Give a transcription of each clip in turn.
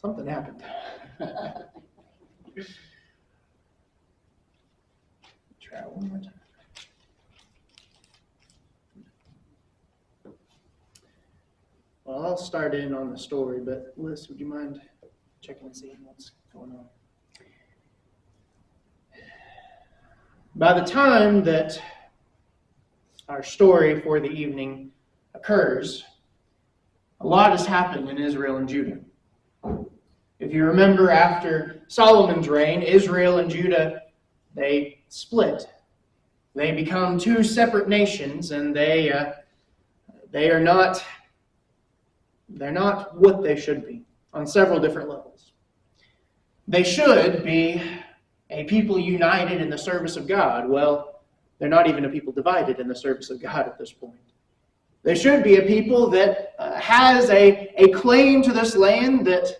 Something happened. Try it one more time. Well, I'll start in on the story, but Liz, would you mind checking and seeing what's going on? By the time that our story for the evening occurs, a lot has happened in Israel and Judah. If you remember, after Solomon's reign, Israel and Judah, they split. They become two separate nations, and they're not what they should be on several different levels. They should be a people united in the service of God. Well, they're not even a people divided in the service of God at this point. They should be a people that has a claim to this land that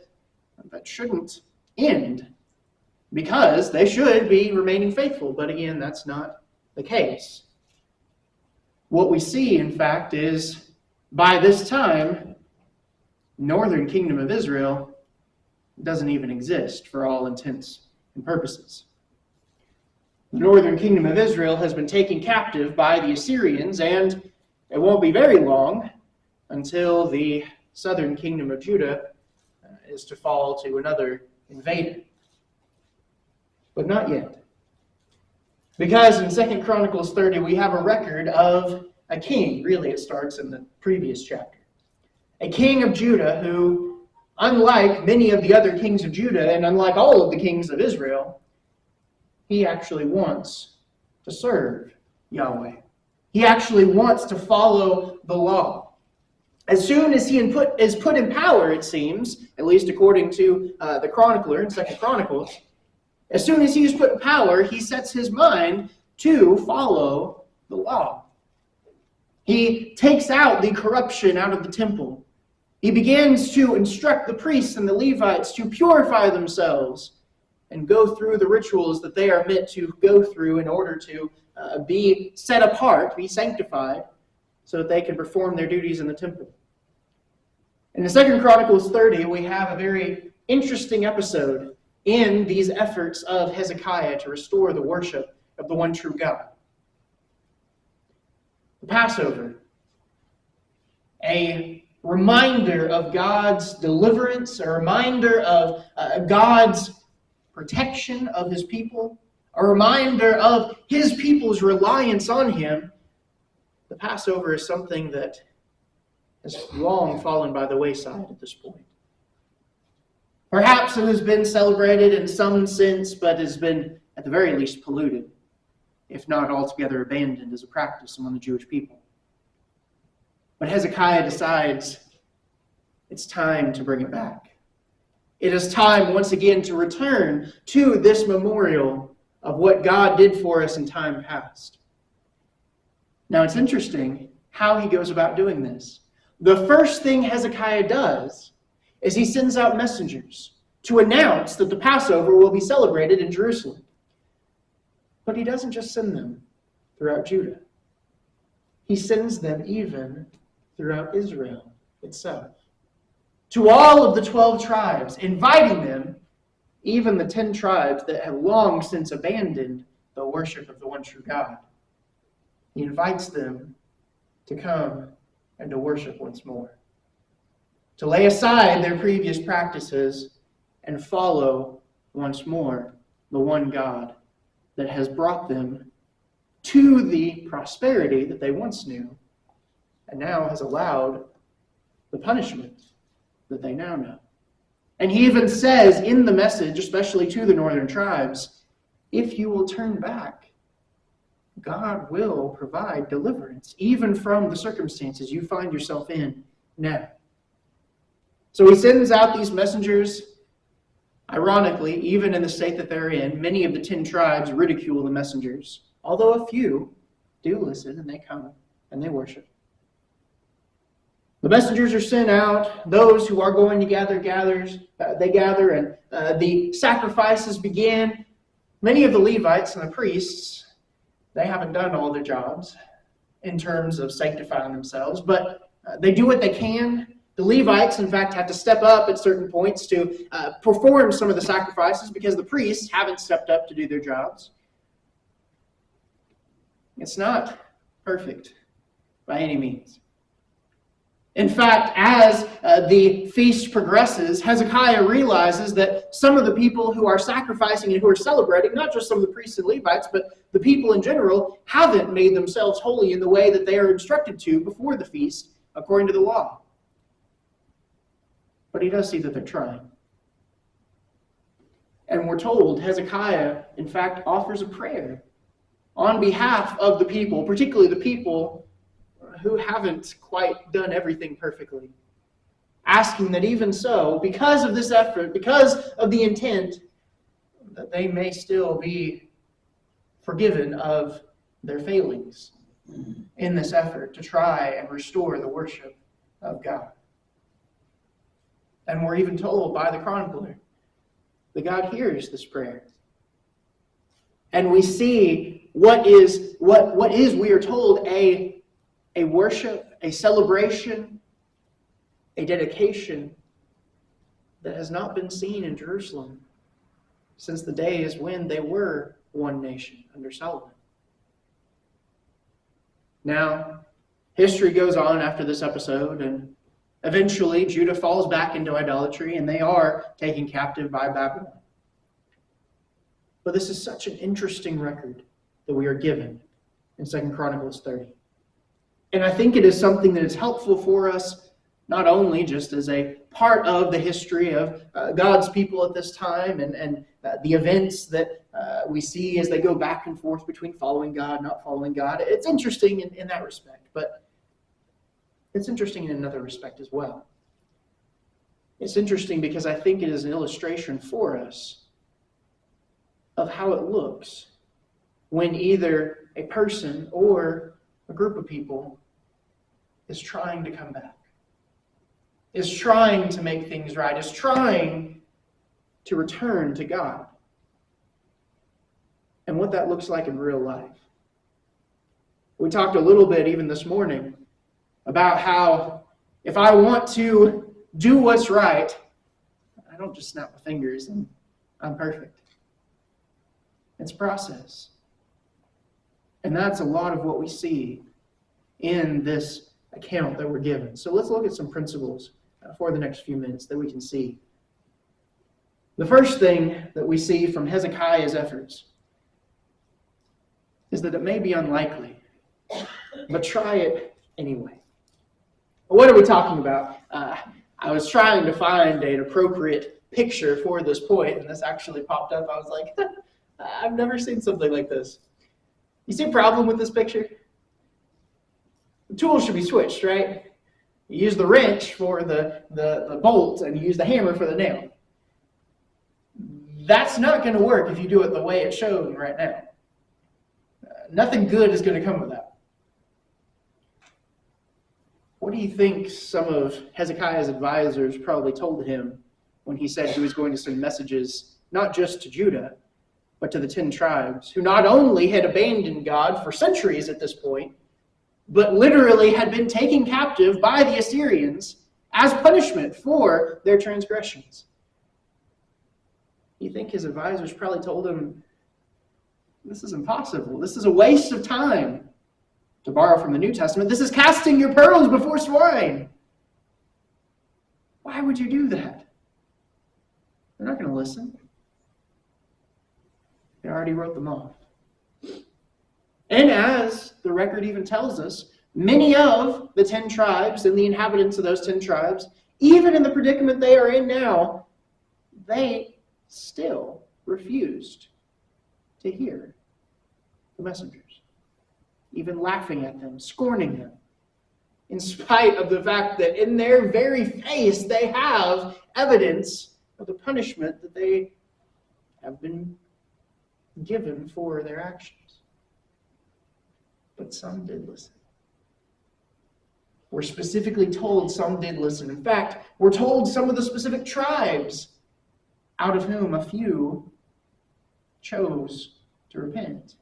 shouldn't end, because they should be remaining faithful. But again, that's not the case. What we see, in fact, is by this time, northern kingdom of Israel doesn't even exist for all intents and purposes. The northern kingdom of Israel has been taken captive by the Assyrians, and it won't be very long until the southern kingdom of Judah is to fall to another invader. But not yet. Because in 2 Chronicles 30, we have a record of a king. Really, it starts in the previous chapter. A king of Judah who, unlike many of the other kings of Judah, and unlike all of the kings of Israel, he actually wants to serve Yahweh. He actually wants to follow the law. As soon as he is put in power, it seems, at least according to the chronicler in 2 Chronicles, as soon as he is put in power, he sets his mind to follow the law. He takes out the corruption out of the temple. He begins to instruct the priests and the Levites to purify themselves and go through the rituals that they are meant to go through in order to be set apart, be sanctified, so that they can perform their duties in the temple. In the 2 Chronicles 30, we have a very interesting episode in these efforts of Hezekiah to restore the worship of the one true God. The Passover, a reminder of God's deliverance, a reminder of God's protection of his people, a reminder of his people's reliance on him. The Passover is something that has long fallen by the wayside at this point. Perhaps it has been celebrated in some sense, but has been at the very least polluted, if not altogether abandoned as a practice among the Jewish people. But Hezekiah decides it's time to bring it back. It is time once again to return to this memorial of what God did for us in time past. Now it's interesting how he goes about doing this. The first thing Hezekiah does is he sends out messengers to announce that the Passover will be celebrated in Jerusalem. But he doesn't just send them throughout Judah. He sends them even throughout Israel itself. To all of the 12 tribes, inviting them, even the 10 tribes that have long since abandoned the worship of the one true God. He invites them to come and to worship once more, to lay aside their previous practices and follow once more the one God that has brought them to the prosperity that they once knew and now has allowed the punishment that they now know. And he even says in the message, especially to the northern tribes, if you will turn back, God will provide deliverance, even from the circumstances you find yourself in now. So he sends out these messengers. Ironically, even in the state that they're in, many of the 10 tribes ridicule the messengers, although a few do listen and they come and they worship. The messengers are sent out. Those who are going to gather, they gather, and the sacrifices begin. Many of the Levites and the priests, they haven't done all their jobs in terms of sanctifying themselves, but they do what they can The Levites, in fact, had to step up at certain points to perform some of the sacrifices because the priests haven't stepped up to do their jobs. It's not perfect by any means. In fact, as the feast progresses, Hezekiah realizes that some of the people who are sacrificing and who are celebrating, not just some of the priests and Levites, but the people in general, haven't made themselves holy in the way that they are instructed to before the feast, according to the law. But he does see that they're trying. And we're told Hezekiah, in fact, offers a prayer on behalf of the people, particularly the people who haven't quite done everything perfectly, asking that even so, because of this effort, because of the intent, that they may still be forgiven of their failings in this effort to try and restore the worship of God. And we're even told by the chronicler that God hears this prayer. And we see what is, we are told, a worship, a celebration, a dedication that has not been seen in Jerusalem since the days when they were one nation under Solomon. Now, history goes on after this episode, and eventually Judah falls back into idolatry, and they are taken captive by Babylon. But this is such an interesting record that we are given in 2 Chronicles 30. And I think it is something that is helpful for us, not only just as a part of the history of God's people at this time and the events that we see as they go back and forth between following God, not following God. It's interesting in that respect, but it's interesting in another respect as well. It's interesting because I think it is an illustration for us of how it looks when either a person or a group of people is trying to come back, is trying to make things right, is trying to return to God. And what that looks like in real life. We talked a little bit even this morning about how if I want to do what's right, I don't just snap my fingers and I'm perfect. It's a process. And that's a lot of what we see in this account that we're given. So let's look at some principles for the next few minutes that we can see. The first thing that we see from Hezekiah's efforts is that it may be unlikely, but try it anyway. What are we talking about? I was trying to find an appropriate picture for this point, and this actually popped up. I was like, I've never seen something like this. You see a problem with this picture? The tools should be switched, right? You use the wrench for the bolt, and you use the hammer for the nail. That's not going to work if you do it the way it's shown right now. Nothing good is going to come of that. What do you think some of Hezekiah's advisors probably told him when he said he was going to send messages not just to Judah, but to the 10 tribes, who not only had abandoned God for centuries at this point, but literally had been taken captive by the Assyrians as punishment for their transgressions? You think his advisors probably told him, this is impossible. This is a waste of time. To borrow from the New Testament, this is casting your pearls before swine. Why would you do that? They're not going to listen. They already wrote them off. And as the record even tells us, many of the 10 tribes and the inhabitants of those 10 tribes, even in the predicament they are in now, they still refused to hear the messengers, even laughing at them, scorning them, in spite of the fact that in their very face they have evidence of the punishment that they have been given for their actions. But some did listen. We're specifically told some did listen. In fact, we're told some of the specific tribes, out of whom a few chose to repent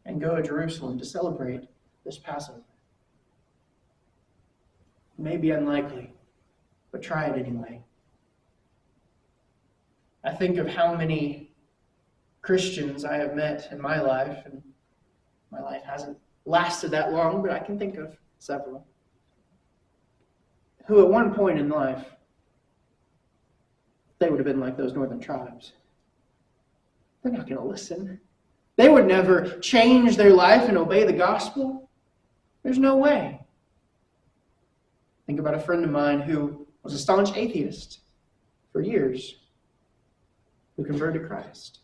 and go to Jerusalem to celebrate this Passover. It may be unlikely, but try it anyway. I think of how many Christians I have met in my life, and my life hasn't lasted that long, but I can think of several, who at one point in life, they would have been like those northern tribes. They're not going to listen. They would never change their life and obey the gospel. There's no way. Think about a friend of mine who was a staunch atheist for years, who converted to Christ.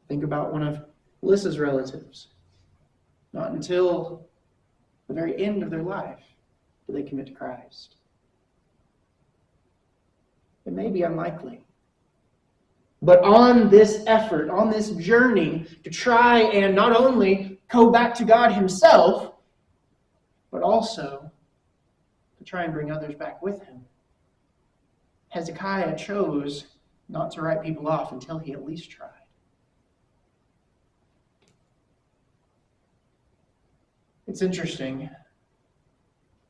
Think about one of Melissa's relatives. Not until the very end of their life do they commit to Christ. It may be unlikely. But on this effort, on this journey to try and not only go back to God himself, but also to try and bring others back with him, Hezekiah chose not to write people off until he at least tried. It's interesting.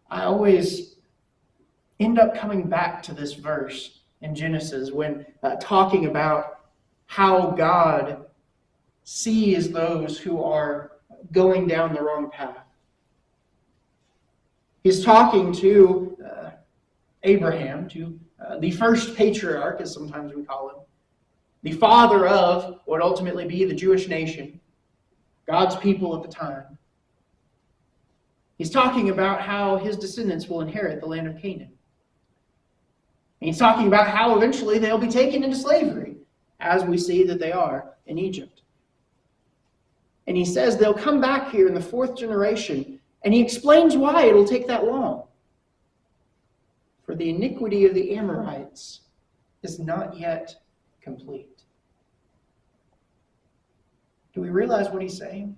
I always end up coming back to this verse in Genesis when talking about how God sees those who are going down the wrong path. He's talking to Abraham, to the first patriarch, as sometimes we call him, the father of what would ultimately be the Jewish nation, God's people at the time. He's talking about how his descendants will inherit the land of Canaan. And he's talking about how eventually they'll be taken into slavery, as we see that they are in Egypt. And he says they'll come back here in the fourth generation, and he explains why it'll take that long. For the iniquity of the Amorites is not yet complete. Do we realize what he's saying?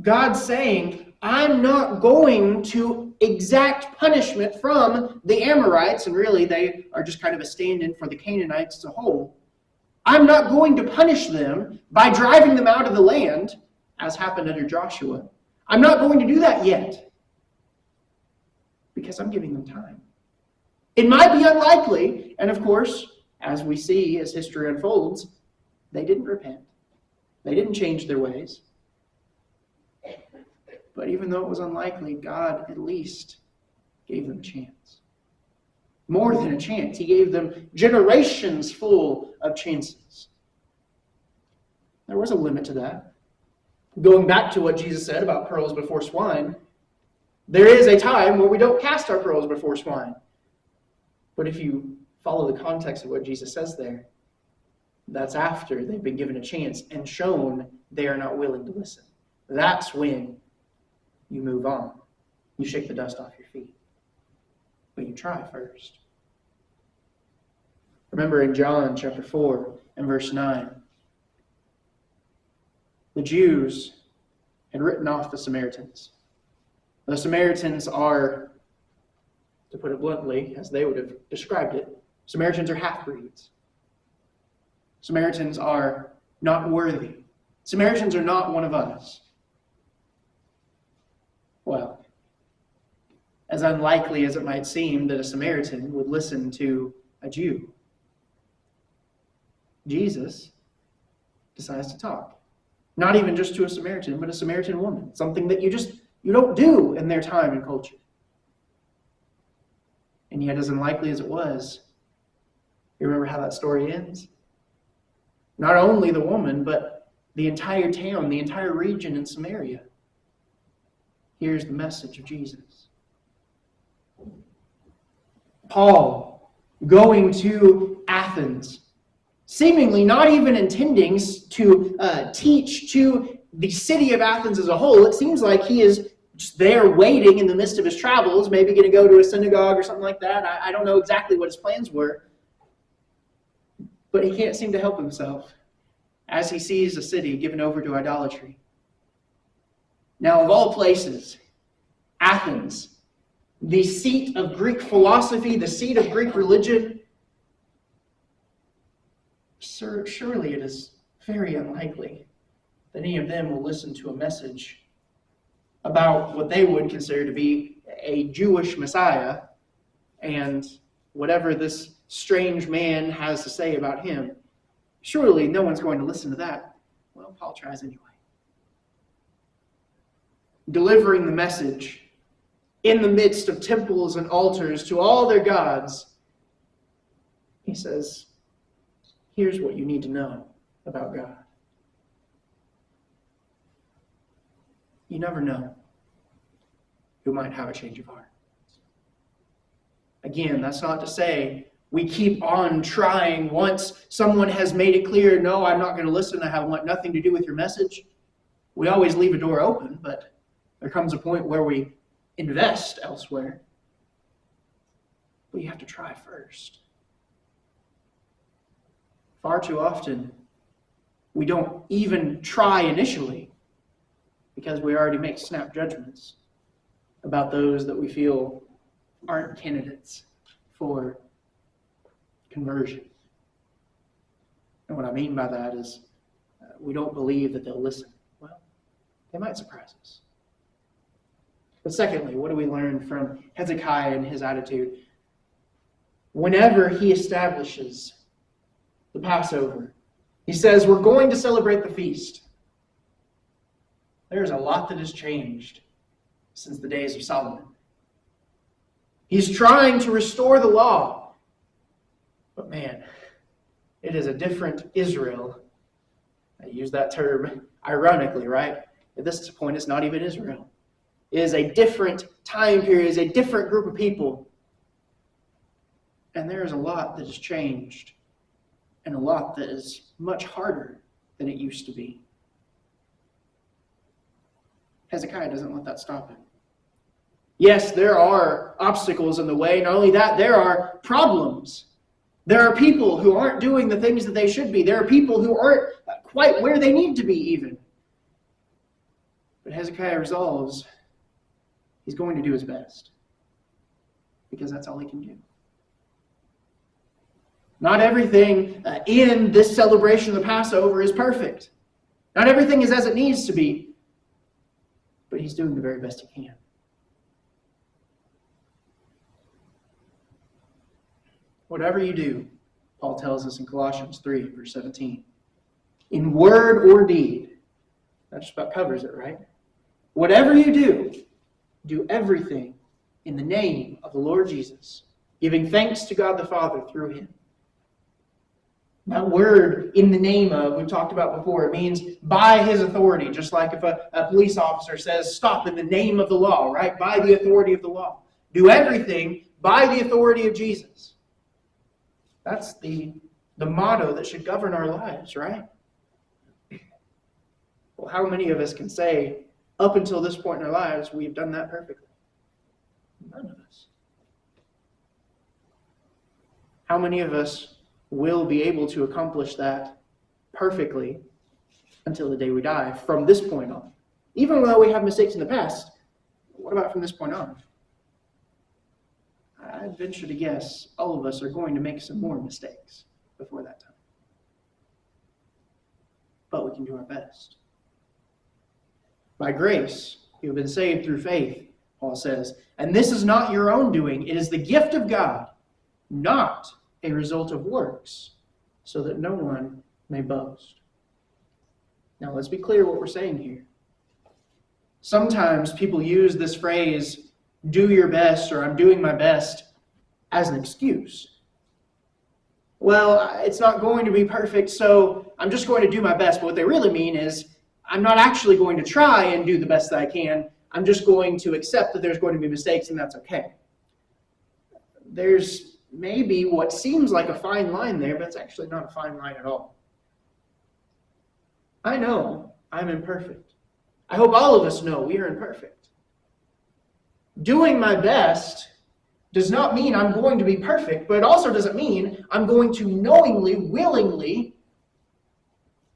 God's saying, I'm not going to exact punishment from the Amorites, and really they are just kind of a stand-in for the Canaanites as a whole. I'm not going to punish them by driving them out of the land, as happened under Joshua. I'm not going to do that yet, because I'm giving them time. It might be unlikely, and of course, as we see as history unfolds, they didn't repent. They didn't change their ways. But even though it was unlikely, God at least gave them a chance. More than a chance. He gave them generations full of chances. There was a limit to that. Going back to what Jesus said about pearls before swine, there is a time where we don't cast our pearls before swine. But if you follow the context of what Jesus says there, that's after they've been given a chance and shown they are not willing to listen. That's when you move on. You shake the dust off your feet. But you try first. Remember in John chapter 4 and verse 9, the Jews had written off the Samaritans. The Samaritans are, to put it bluntly, as they would have described it, Samaritans are half-breeds. Samaritans are not worthy. Samaritans are not one of us. Well, as unlikely as it might seem that a Samaritan would listen to a Jew, Jesus decides to talk. Not even just to a Samaritan, but a Samaritan woman. Something that you don't do in their time and culture. And yet, as unlikely as it was, you remember how that story ends? Not only the woman, but the entire town, the entire region in Samaria hears the message of Jesus. Paul, going to Athens, seemingly not even intending to teach to the city of Athens as a whole. It seems like he is just there waiting in the midst of his travels, maybe going to go to a synagogue or something like that. I don't know exactly what his plans were. But he can't seem to help himself as he sees a city given over to idolatry. Now, of all places, Athens, the seat of Greek philosophy, the seat of Greek religion, surely it is very unlikely that any of them will listen to a message about what they would consider to be a Jewish Messiah and whatever this strange man has to say about him, surely no one's going to listen to that. Well, Paul tries anyway. Delivering the message in the midst of temples and altars to all their gods, he says, here's what you need to know about God. You never know who might have a change of heart. Again, that's not to say we keep on trying once someone has made it clear, no, I'm not going to listen, I want nothing to do with your message. We always leave a door open, but there comes a point where we invest elsewhere. But you have to try first. Far too often, we don't even try initially because we already make snap judgments about those that we feel aren't candidates for conversion. And what I mean by that is we don't believe that they'll listen. Well, they might surprise us. But secondly, what do we learn from Hezekiah and his attitude? Whenever he establishes the Passover, he says, we're going to celebrate the feast. There's a lot that has changed since the days of Solomon. He's trying to restore the law. But man, it is a different Israel. I use that term ironically, right? At this point, it's not even Israel. It is a different time period. It is a different group of people. And there is a lot that has changed. And a lot that is much harder than it used to be. Hezekiah doesn't let that stop him. Yes, there are obstacles in the way. Not only that, there are problems. There are people who aren't doing the things that they should be. There are people who aren't quite where they need to be even. But Hezekiah resolves he's going to do his best. Because that's all he can do. Not everything in this celebration of the Passover is perfect. Not everything is as it needs to be. But he's doing the very best he can. Whatever you do, Paul tells us in Colossians 3, verse 17, in word or deed, that just about covers it, right? Whatever you do everything in the name of the Lord Jesus, giving thanks to God the Father through him. That word, in the name of, we've talked about before, it means by his authority, just like if a police officer says, stop in the name of the law, right? By the authority of the law. Do everything by the authority of Jesus. That's the motto that should govern our lives, right? Well, how many of us can say, up until this point in our lives, we've done that perfectly? None of us. How many of us will be able to accomplish that perfectly until the day we die from this point on? Even though we have mistakes in the past, what about from this point on? I'd venture to guess all of us are going to make some more mistakes before that time. But we can do our best. By grace, you have been saved through faith, Paul says. And this is not your own doing. It is the gift of God, not a result of works, so that no one may boast. Now, let's be clear what we're saying here. Sometimes people use this phrase, do your best, or I'm doing my best, as an excuse. Well, it's not going to be perfect, so I'm just going to do my best. But what they really mean is, I'm not actually going to try and do the best that I can. I'm just going to accept that there's going to be mistakes, and that's okay. There's maybe what seems like a fine line there, but it's actually not a fine line at all. I know I'm imperfect. I hope all of us know we are imperfect. Doing my best does not mean I'm going to be perfect, but it also doesn't mean I'm going to knowingly, willingly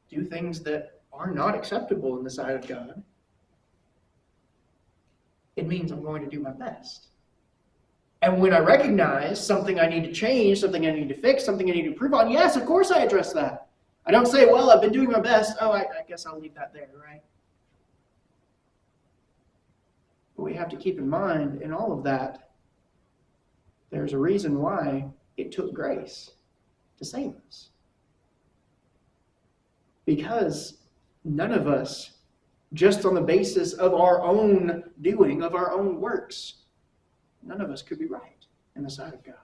do things that are not acceptable in the sight of God. It means I'm going to do my best. And when I recognize something I need to change, something I need to fix, something I need to improve on, yes, of course I address that. I don't say, well, I've been doing my best. Oh, I guess I'll leave that there, right? But we have to keep in mind in all of that, There's a reason why it took grace to save us. Because none of us, just on the basis of our own doing, of our own works, none of us could be right in the sight of God.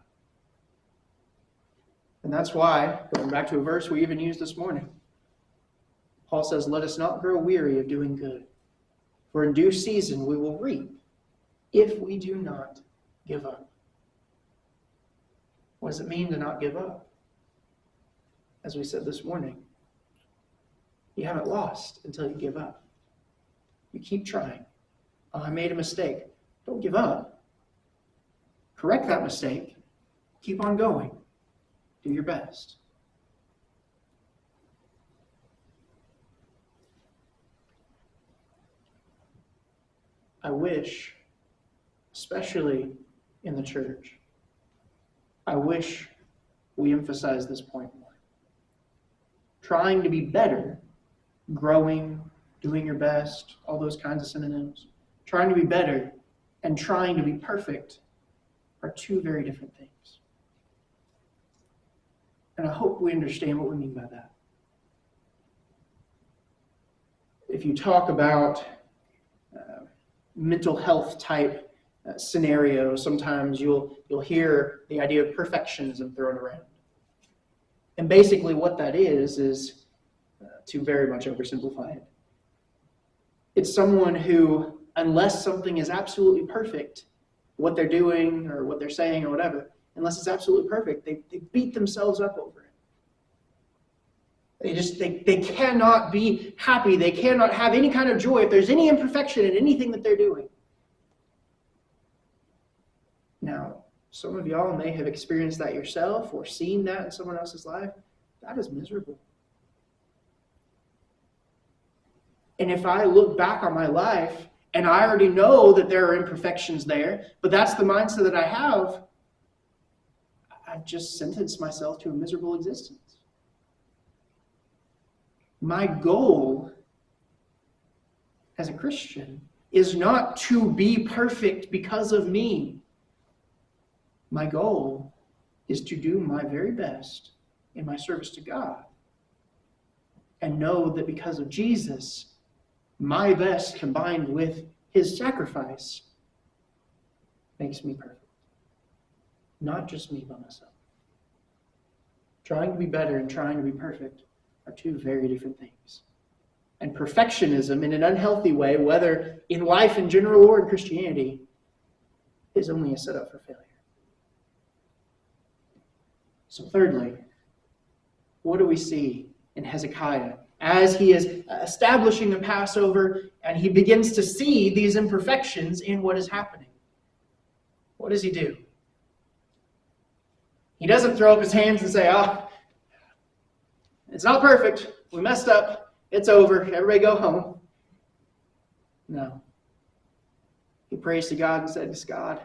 And that's why, going back to a verse we even used this morning, Paul says, let us not grow weary of doing good, for in due season we will reap if we do not give up. What does it mean to not give up? As we said this morning, you haven't lost until you give up. You keep trying. Oh, I made a mistake. Don't give up. Correct that mistake. Keep on going. Do your best. I wish, especially in the church, I wish we emphasize this point more. Trying to be better, growing, doing your best, all those kinds of synonyms. Trying to be better and trying to be perfect are two very different things. And I hope we understand what we mean by that. If you talk about mental health type scenarios, sometimes you'll hear the idea of perfectionism thrown around. And basically what that is to very much oversimplify it, it's someone who, unless something is absolutely perfect, what they're doing or what they're saying or whatever, unless it's absolutely perfect, they beat themselves up over it. They cannot be happy. They cannot have any kind of joy if there's any imperfection in anything that they're doing. Now, some of y'all may have experienced that yourself or seen that in someone else's life. That is miserable. And if I look back on my life and I already know that there are imperfections there, but that's the mindset that I have, I've just sentenced myself to a miserable existence. My goal as a Christian is not to be perfect because of me. My goal is to do my very best in my service to God and know that because of Jesus, my best combined with his sacrifice makes me perfect. Not just me by myself. Trying to be better and trying to be perfect are two very different things. And perfectionism in an unhealthy way, whether in life in general or in Christianity, is only a setup for failure. So thirdly, what do we see in Hezekiah as he is establishing the Passover and he begins to see these imperfections in what is happening? What does he do? He doesn't throw up his hands and say, oh, it's not perfect. We messed up. It's over. Everybody go home. No. He prays to God and says, God,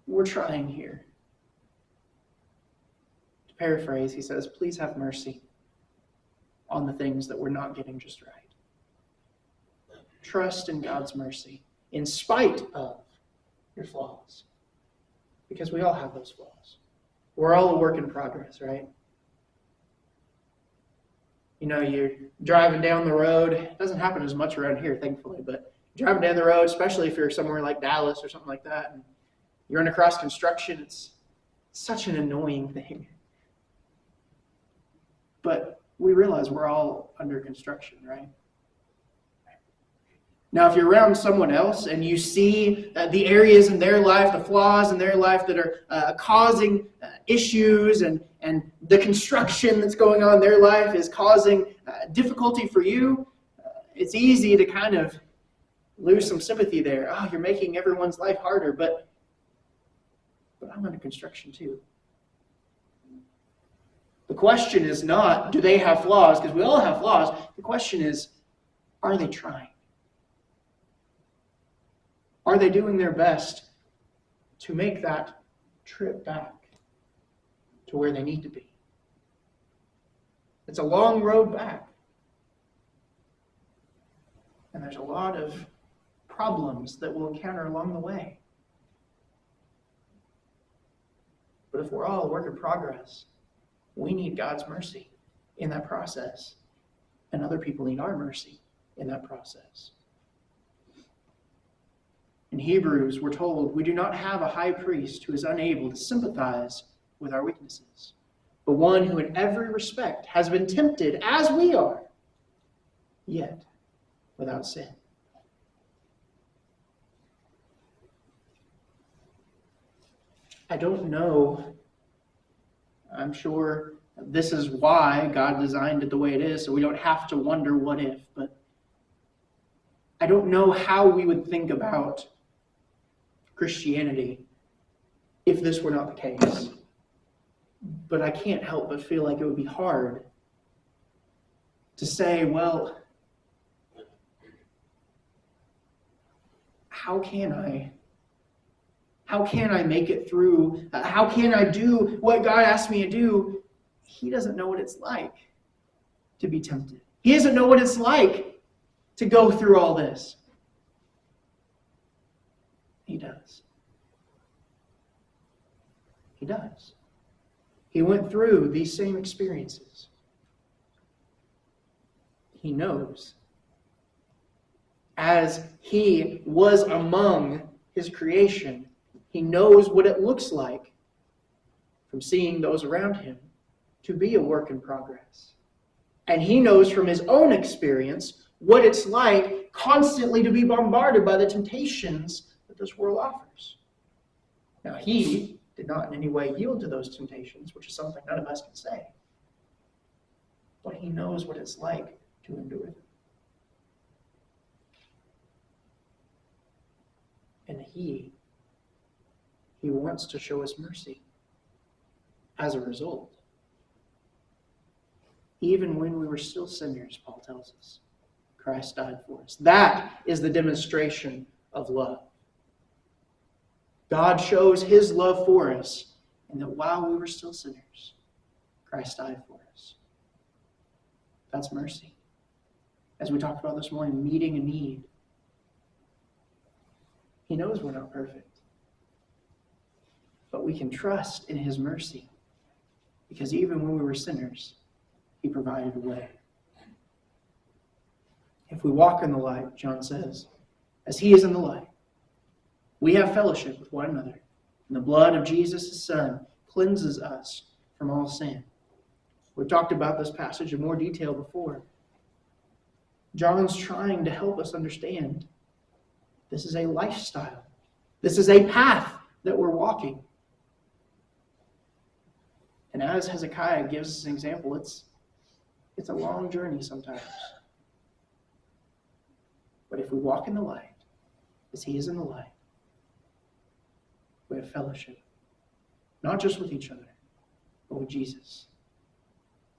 we're trying here. To paraphrase, he says, please have mercy on the things that we're not getting just right. Trust in God's mercy in spite of your flaws. Because we all have those flaws. We're all a work in progress, right? You know, you're driving down the road. It doesn't happen as much around here, thankfully, but driving down the road, especially if you're somewhere like Dallas or something like that, and you're running across construction, it's such an annoying thing. But we realize we're all under construction, right? Now, if you're around someone else and you see the areas in their life, the flaws in their life that are causing issues and the construction that's going on in their life is causing difficulty for you, it's easy to kind of lose some sympathy there. Oh, you're making everyone's life harder, but I'm under construction too. The question is not, do they have flaws? Because we all have flaws. The question is, are they trying? Are they doing their best to make that trip back to where they need to be? It's a long road back. And there's a lot of problems that we'll encounter along the way. But if we're all a work in progress, we need God's mercy in that process. And other people need our mercy in that process. In Hebrews, we're told we do not have a high priest who is unable to sympathize with our weaknesses, but one who in every respect has been tempted as we are, yet without sin. I don't know. I'm sure this is why God designed it the way it is, so we don't have to wonder what if, but I don't know how we would think about Christianity if this were not the case. But I can't help but feel like it would be hard to say, well, how can I make it through? How can I do what God asked me to do? He doesn't know what it's like to be tempted. He doesn't know what it's like to go through all this. He does. He does. He went through these same experiences. He knows. As he was among his creation, he knows what it looks like from seeing those around him to be a work in progress. And he knows from his own experience what it's like constantly to be bombarded by the temptations that this world offers. Now, he did not in any way yield to those temptations, which is something none of us can say. But he knows what it's like to endure them. And he wants to show us mercy as a result. Even when we were still sinners, Paul tells us, Christ died for us. That is the demonstration of love. God shows his love for us, and that while we were still sinners, Christ died for us. That's mercy. As we talked about this morning, meeting a need. He knows we're not perfect. But we can trust in his mercy, because even when we were sinners, he provided a way. If we walk in the light, John says, as he is in the light, we have fellowship with one another, and the blood of Jesus, his Son, cleanses us from all sin. We've talked about this passage in more detail before. John's trying to help us understand this is a lifestyle. This is a path that we're walking. And as Hezekiah gives us an example, it's a long journey sometimes. But if we walk in the light, as he is in the light, we have fellowship. Not just with each other, but with Jesus.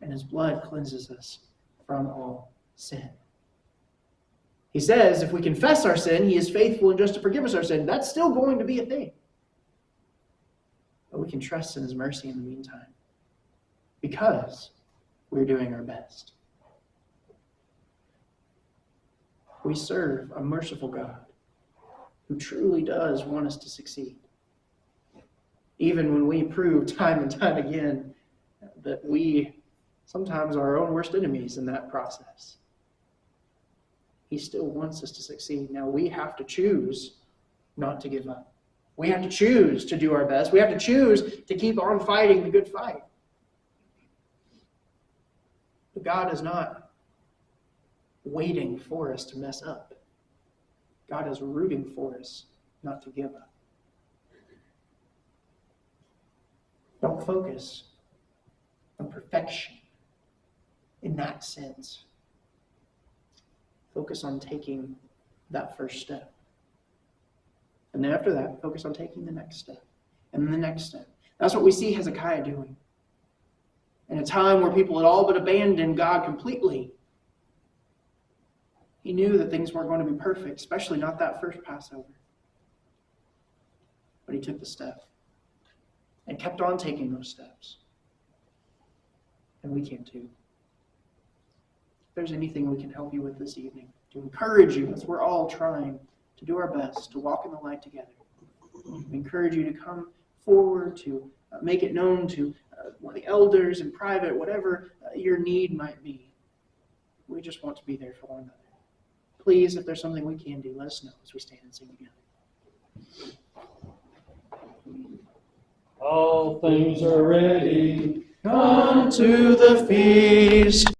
And his blood cleanses us from all sin. He says if we confess our sin, he is faithful and just to forgive us our sin. That's still going to be a thing. But we can trust in his mercy in the meantime, because we're doing our best. We serve a merciful God who truly does want us to succeed. Even when we prove time and time again that we sometimes are our own worst enemies in that process, he still wants us to succeed. Now we have to choose not to give up. We have to choose to do our best. We have to choose to keep on fighting the good fight. But God is not waiting for us to mess up. God is rooting for us not to give up. Don't focus on perfection in that sense. Focus on taking that first step. And then after that, focus on taking the next step. And then the next step. That's what we see Hezekiah doing. In a time where people had all but abandoned God completely, he knew that things weren't going to be perfect, especially not that first Passover. But he took the step and kept on taking those steps. And we can too. If there's anything we can help you with this evening, to encourage you as we're all trying to do our best to walk in the light together, we encourage you to come forward, to make it known to one of the elders in private, whatever your need might be. We just want to be there for one another. Please, if there's something we can do, let us know as we stand and sing together. All things are ready. Come to the feast.